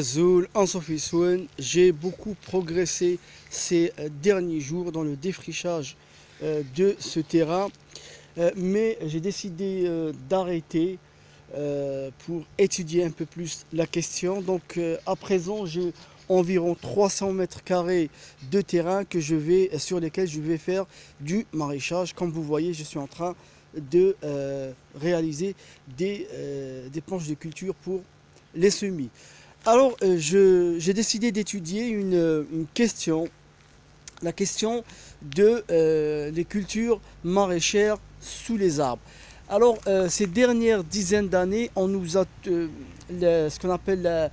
Zoul, Ansofissoun, j'ai beaucoup progressé ces derniers jours dans le défrichage de ce terrain, mais j'ai décidé d'arrêter pour étudier un peu plus la question. Donc à présent, j'ai environ 300 mètres carrés de terrain sur lesquels je vais faire du maraîchage. Comme vous voyez, je suis en train de réaliser des planches de culture pour les semis. Alors, j'ai décidé d'étudier une question, la question de les cultures maraîchères sous les arbres. Alors, ces dernières dizaines d'années, on nous a ce qu'on appelle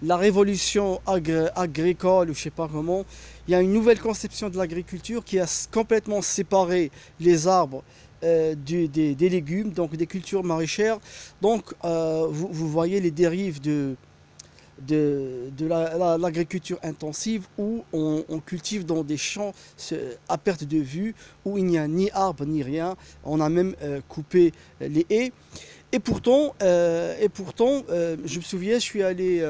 la révolution agricole, ou je sais pas comment. Il y a une nouvelle conception de l'agriculture qui a complètement séparé les arbres des légumes, donc des cultures maraîchères. Donc, vous voyez les dérives de l'agriculture intensive où on cultive dans des champs à perte de vue, où il n'y a ni arbre ni rien. On a même coupé les haies. Et pourtant, je me souviens, je suis allé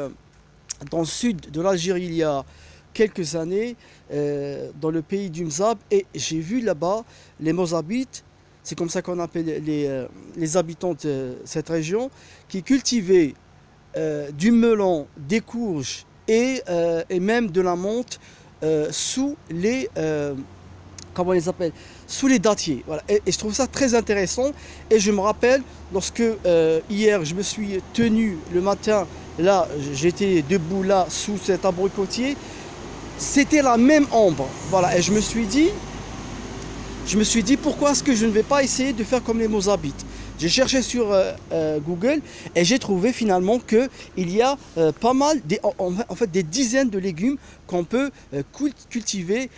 dans le sud de l'Algérie il y a quelques années, dans le pays du Mzab, et j'ai vu là-bas les Mozabites, c'est comme ça qu'on appelle les habitants de cette région, qui cultivaient du melon, des courges et même de la menthe sous les comment on les appelle, sous les dattiers. Voilà. Et je trouve ça très intéressant. Et je me rappelle lorsque hier je me suis tenu le matin, là j'étais debout là sous cet abricotier, c'était la même ombre. Voilà. Et je me suis dit pourquoi est-ce que je ne vais pas essayer de faire comme les Mozabites. J'ai cherché sur Google et j'ai trouvé finalement qu'il y a pas mal, en fait des dizaines de légumes qu'on peut cultiver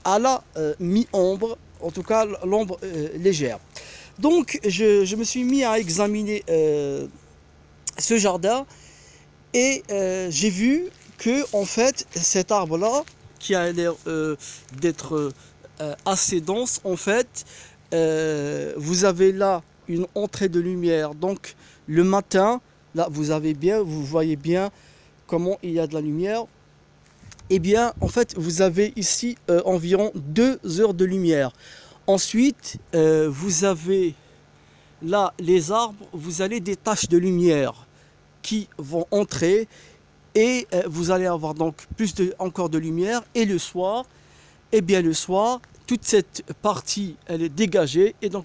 à la mi-ombre, en tout cas l'ombre légère. Donc je me suis mis à examiner ce jardin et j'ai vu que en fait cet arbre-là, qui a l'air d'être assez dense, en fait, vous avez là une entrée de lumière. Donc le matin, là vous voyez bien comment il y a de la lumière. Eh bien, en fait, vous avez ici environ 2 heures de lumière. Ensuite, vous avez là les arbres, vous avez des taches de lumière qui vont entrer et vous allez avoir donc encore de lumière. Et le soir, eh bien le soir, toute cette partie elle est dégagée et donc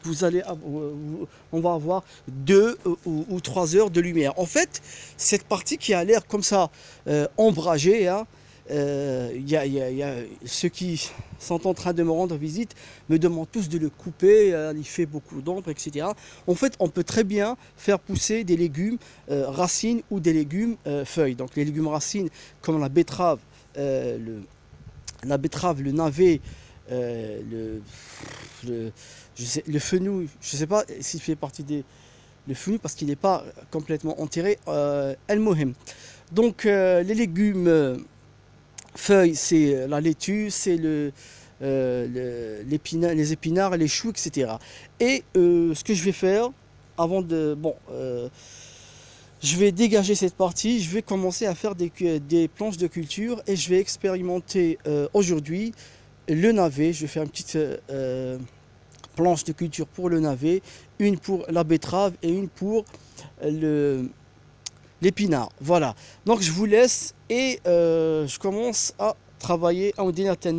on va avoir 2 ou 3 heures de lumière. En fait, cette partie qui a l'air comme ça ombragée, hein, ceux qui sont en train de me rendre visite me demandent tous de le couper, il fait beaucoup d'ombre, etc. En fait, on peut très bien faire pousser des légumes racines ou des légumes feuilles. Donc les légumes racines comme la betterave, le navet, le fenouil, je ne sais pas s'il fait partie le fenouil parce qu'il n'est pas complètement enterré. El Mohim. Donc les légumes feuilles, c'est la laitue, c'est les épinards, les choux, etc. Et ce que je vais faire avant de... Bon, je vais dégager cette partie, je vais commencer à faire des planches de culture et je vais expérimenter aujourd'hui le navet. Je vais faire une petite planche de culture pour le navet, une pour la betterave et une pour l'épinard. Voilà. Donc je vous laisse et je commence à travailler en ordinateur.